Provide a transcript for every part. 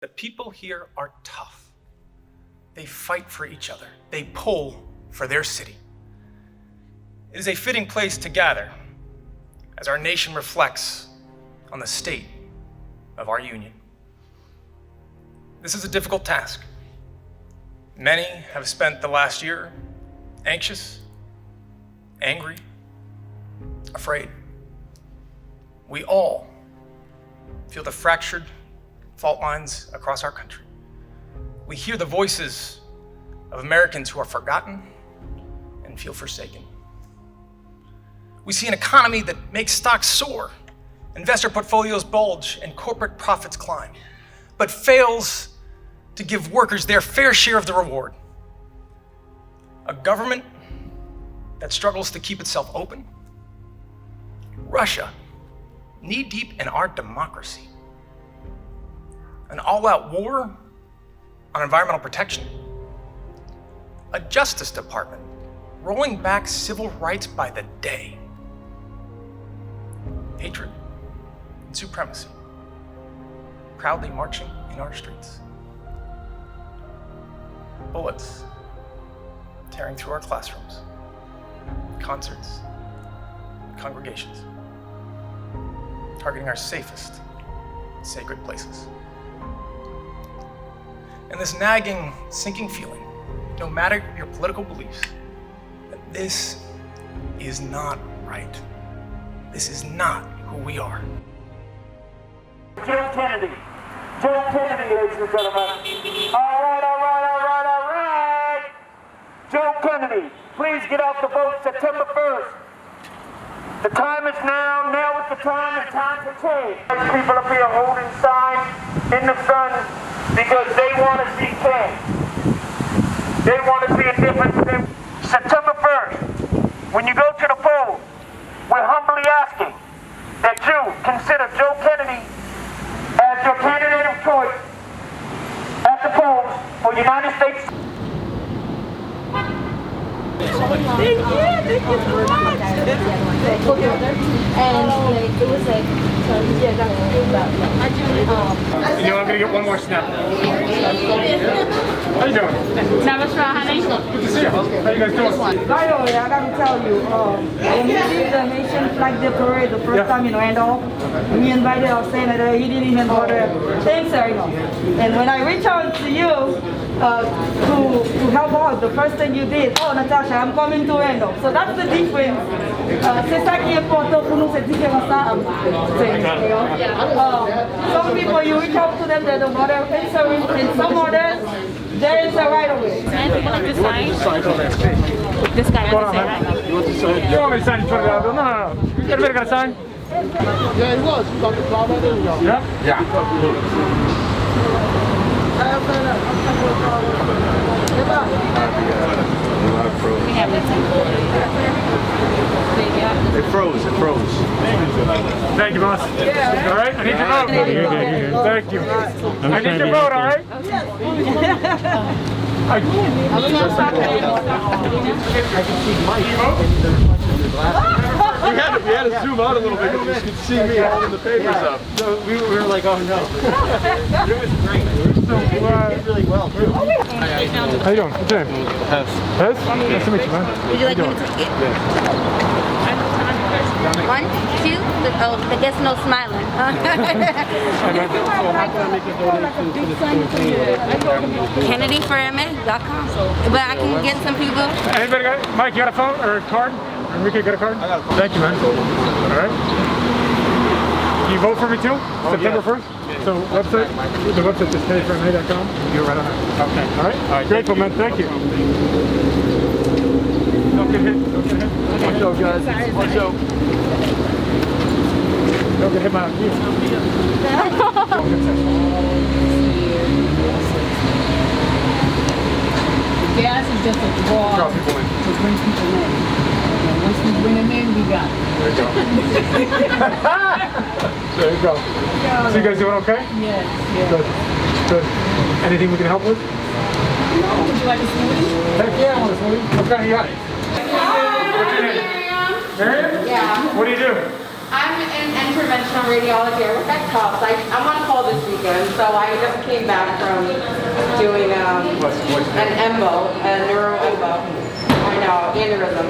The people here are tough. They fight for each other. They pull for their city. It is a fitting place to gather as our nation reflects on the state of our union. This is a difficult task. Many have spent the last year anxious, angry, afraid. We all feel the fractured fault lines across our country. We hear the voices of Americans who are forgotten and feel forsaken. We see an economy that makes stocks soar, investor portfolios bulge, and corporate profits climb, but fails to give workers their fair share of the reward. A government that struggles to keep itself open. Russia, knee-deep in our democracy. An all-out war on environmental protection. A Justice Department rolling back civil rights by the day. Hatred and supremacy proudly marching in our streets. Bullets tearing through our classrooms, concerts, congregations, targeting our safest, sacred places. And this nagging, sinking feeling, no matter your political beliefs, that this is not right. This is not who we are. Joe Kennedy, ladies and gentlemen. All right. Joe Kennedy, please get out the vote September 1st. The time is now. Now is the time, and time for change. People up here holding signs in the sun because they want to see change. They want to see a difference. September 1st, when you go to the polls, we're humbly asking that you consider Joe Kennedy as your candidate of choice at the polls for United States. Thank you so much. And like it was like, yeah, that's You know, I'm gonna get one more snap. How you doing? Never try, honey. Good to see you. How you guys doing? By the way, I gotta tell you, when we did the Haitian Flag Day Parade the first time in Randolph, me and Biden are saying that he didn't even order things ceremony. And when I reached out to you to help out, the first thing you did, oh Natasha, I'm coming to Randolph. So that's the difference. C'est ça qui est important pour nous, cette différence-là. Some people, you reach out to them, they don't order things ceremony, and some others, there is a right away. And people like to sign. This guy has to say right. You want to sign? You want me to sign in front of the No. Everybody got to sign? Yeah, he was. You got the crowd right there, you know. Yeah? Yeah. We have this. It froze. Thank you, boss. All right? I need your vote. Thank you. I need your vote, all right? I can see Mike. We had to zoom out a little bit because you could see me holding the papers up. So we were like, oh no. It was great. So, did really well, too. how you doing? What's your name? Hez. Hez? Nice to meet you, man. Would you like me to take it? 1, 2, I guess no smiling. KennedyForMA.com. But I can get some people. Anybody got, Mike, you got a phone or a card? Enrique, got a card? I got a phone. Thank you, man. All right. You vote for me too? September 1st? Yes. So the website is KennedyForMA.com. You're right on it. Okay. All right. Grateful, man. Thank you. Don't get hit. Watch out, guys. Watch out. Don't get hit by a wheel. Gas is just a draw Draw people in. to bring people in. And once we bring them in, we got it. There you go. There you go. So you guys doing okay? Yes, yes. Good. Anything we can help with? No, would you like a smoothie? Heck yeah, I want a smoothie. What kind of you got? What's your name? Miriam? Yeah. What do you do? I'm in interventional radiology. I work at Cops. I'm on call this weekend, so I just came back from doing an embo, a neuro embo. I know, aneurysm.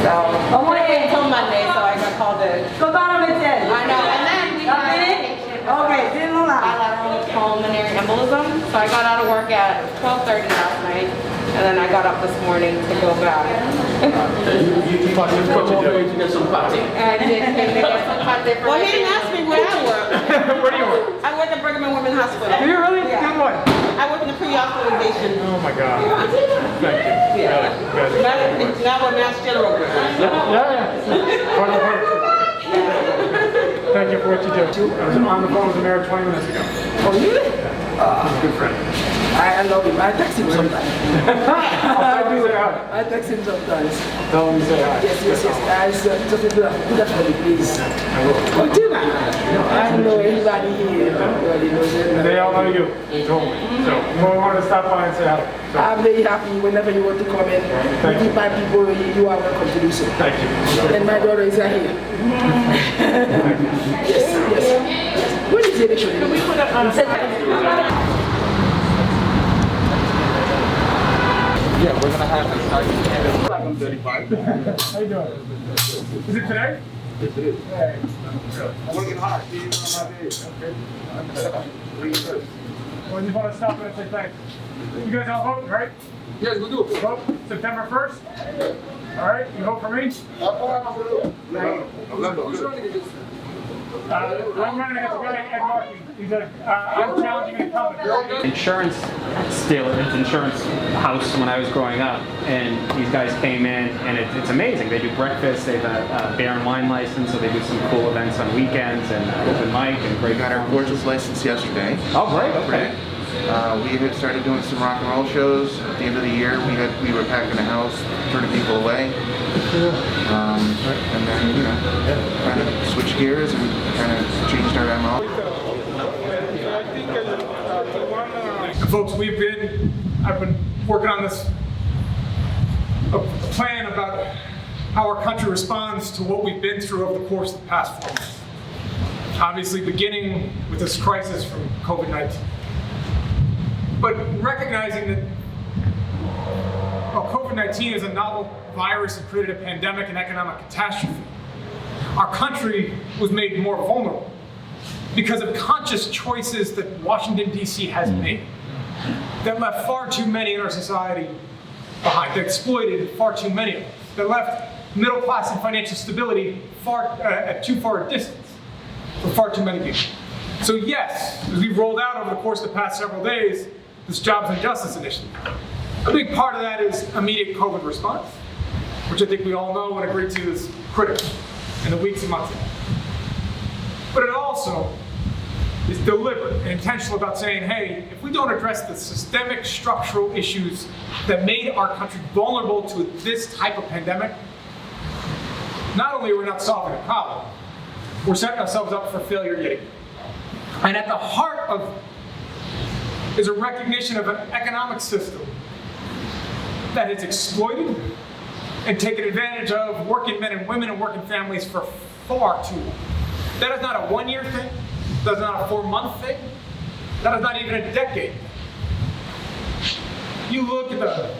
So I'm waiting until Monday, so I got called in. I know, and then we had a patient with bilateral pulmonary embolism. So I got out of work at 12:30 last night, and then I got up this morning to go back. You thought you were going to get some party? I did came to get some party. Well, he didn't ask me where I work. Where do you work? I work at Brigham and Women's Hospital. Do you really? Yeah. Do what? I work in the pre-authorization. Oh my God. Thank you. Yeah. Good. Not what Mass General works. Yeah. Thank you for what you do. I was on the phone with the mayor 20 minutes ago. Oh, really? He's a good friend. I love him. I text him sometimes. I'll tell him to say hi. I text him sometimes. Tell him to say hi. Yes. I just do that for me, please. Oh, do that. I know everybody here. Everybody knows everybody. They all know you. They told me. So we wanted to stop by and say hi. So, I'm very happy whenever you want to come in. With my people, you are welcome to do so. thank you. And my daughter is right here. Yes. What is it actually? Can we put up Yeah, we're gonna have this. I'm 35. How you doing? Is it today? Yes, it is. Hey. I want to get hot. See you on my day. Okay. Well, I just want to stop in and say thanks. You guys all vote, right? Yes, we do. Vote September 1st? All right, you vote for me? I'm running against a guy, Ed Markey. He's I'm challenging an incumbent. Insurance house when I was growing up, and these guys came in, and it's amazing. They do breakfast, they have a beer and wine license, so they do some cool events on weekends, and open mic, and great. We got our gorgeous license yesterday. Oh, great, okay. We had started doing some rock and roll shows. At the end of the year, we were packing the house, turning people away. And then, kind of switched gears and kind of changed our MO. And folks, I've been working on this a plan about how our country responds to what we've been through over the course of the past 4 months. Obviously beginning with this crisis from COVID-19. But recognizing that while COVID-19 is a novel virus that created a pandemic and economic catastrophe, our country was made more vulnerable because of conscious choices that Washington, D.C. has made that left far too many in our society behind, that exploited far too many of us, that left middle class and financial stability at too far a distance for far too many people. So yes, as we've rolled out over the course of the past several days, this Jobs and Justice Initiative, a big part of that is immediate COVID response, which I think we all know and agree to is critical in the weeks and months ahead. But it also is deliberate and intentional about saying, hey, if we don't address the systemic structural issues that made our country vulnerable to this type of pandemic, not only are we not solving a problem, we're setting ourselves up for failure yet again. And at the heart of is a recognition of an economic system that has exploited and taken advantage of working men and women and working families for far too long. That is not a 1-year thing. That is not a 4-month thing. That is not even a decade. You look at the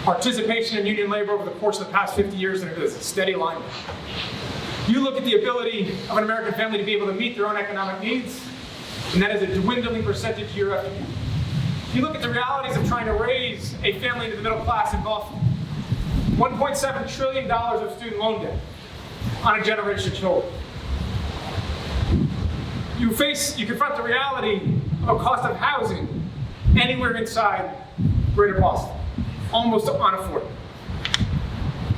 participation in union labor over the course of the past 50 years, and it is a steady line. You look at the ability of an American family to be able to meet their own economic needs, and that is a dwindling percentage year after year. You look at the realities of trying to raise a family into the middle class in Boston. $1.7 trillion of student loan debt on a generation of children. You confront the reality of a cost of housing anywhere inside Greater Boston, almost unaffordable.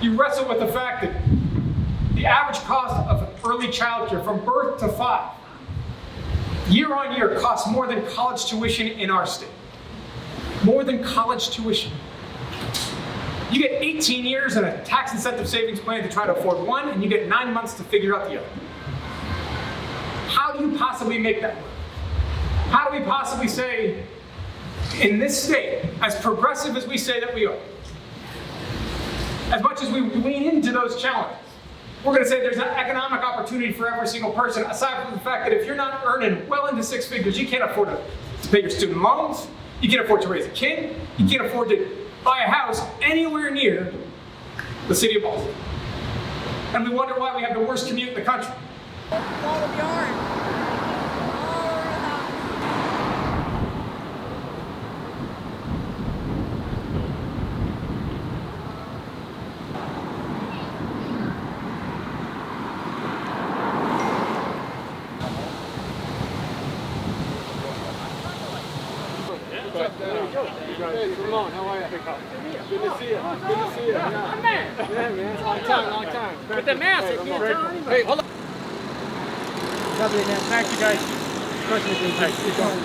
You wrestle with the fact that the average cost of early childcare from birth to 5, year on year, costs more than college tuition in our state. More than college tuition. You get 18 years and a tax incentive savings plan to try to afford one, and you get 9 months to figure out the other. How do you possibly make that work? How do we possibly say, in this state, as progressive as we say that we are, as much as we lean into those challenges, We're going to say there's an economic opportunity for every single person, aside from the fact that if you're not earning well into six figures, you can't afford to pay your student loans, you can't afford to raise a kid, you can't afford to buy a house anywhere near the city of Boston. And we wonder why we have the worst commute in the country. Ramon, how are you? Good to see you. Good to see you. Yeah, man. Long time. With the mask, you can't tell anybody. Hey, hold on. Lovely, man. Thank you, guys. Of course we do. Thanks. Keep going.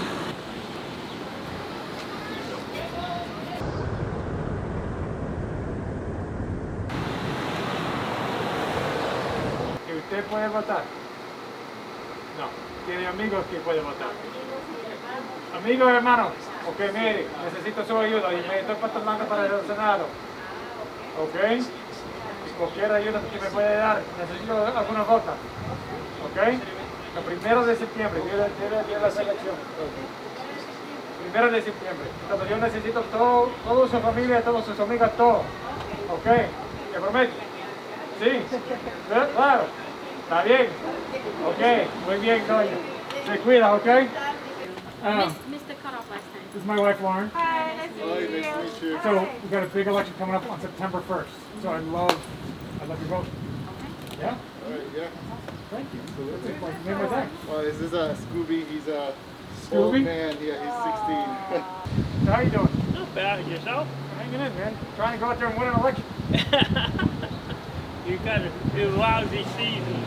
¿Usted puede votar? No. ¿Tiene amigos que pueden votar? Amigos, hermanos. Ok, mire, necesito su ayuda y me estoy postulando para el Senado. Ok, cualquier ayuda que me puede dar, necesito algunas votas. Ok, el 1 de septiembre, día de la selección. 1 de septiembre. Entonces yo necesito toda su familia, todos sus amigos, todo. Ok, ¿te prometo? Sí, claro, está bien. Ok, muy bien, doña. Se cuida, ok. Mr. Cutoff last time. This is my wife, Lauren. Hi, nice to meet you. So we've got a big election coming up on September 1st. So I'd love your vote. Yeah? All right, yeah. Thank you. Like, name my thing. Well, this is Scooby. He's a Scooby? old man. Yeah, he's 16. So how you doing? Not bad. Yourself? Hanging in, man. Trying to go out there and win an election. You got a lousy season.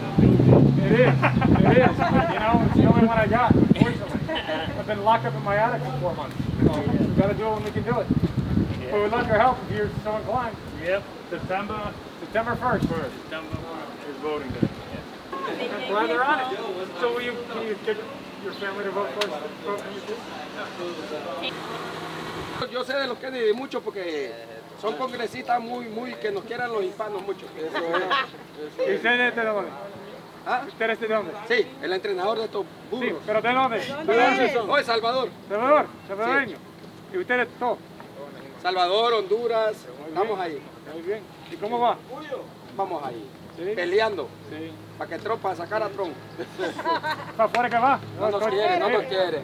It is. You know, it's the only one I got, unfortunately. I've been locked up in my attic for 4 months. So we've got to do it when we can do it. Yeah. But we'd love your help if you're so inclined. Yep. September 1st. September 1st is voting day. Yeah. Glad they're on it. So can you get your family to vote for you? Yo sé de los Kennedy mucho porque son congresistas muy que nos quieran los hispanos mucho. Eso es. ¿Y usted es de dónde? ¿Ah? ¿Usted es de dónde? Sí, el entrenador de estos burros. Sí, pero ¿de dónde? ¿De dónde son? Oh, Salvador. Salvadoreño. Sí. ¿Y ustedes todos? Salvador, Honduras, estamos ahí. Muy bien. ¿Y cómo va? Vamos ahí. ¿Sí? Peleando. Sí. Para que Trump, para sacar a Trump. ¿Para afuera que va? No nos quiere, no nos quiere.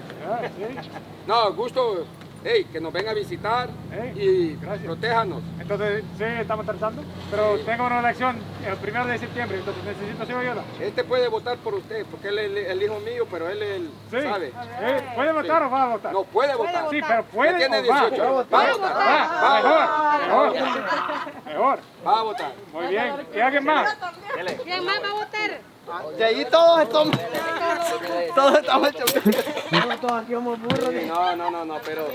Sí. No, gusto, hey, que nos venga a visitar y protéjanos. Entonces, sí, estamos tratando, pero tengo una elección el 1 de septiembre, entonces necesito su ayuda. Este puede votar por usted, porque él es el hijo mío, pero él sabe. ¿Puede votar o va a votar? No, puede votar. Sí, pero puede Ya tiene o va. 18 años. Va a votar. Va a votar. Mejor. Va a votar. Muy bien. ¿Y alguien más? ¿Quién más va a votar? De ahí todos estamos hechos. Todos estamos hechos. Todos aquí somos burros. No, pero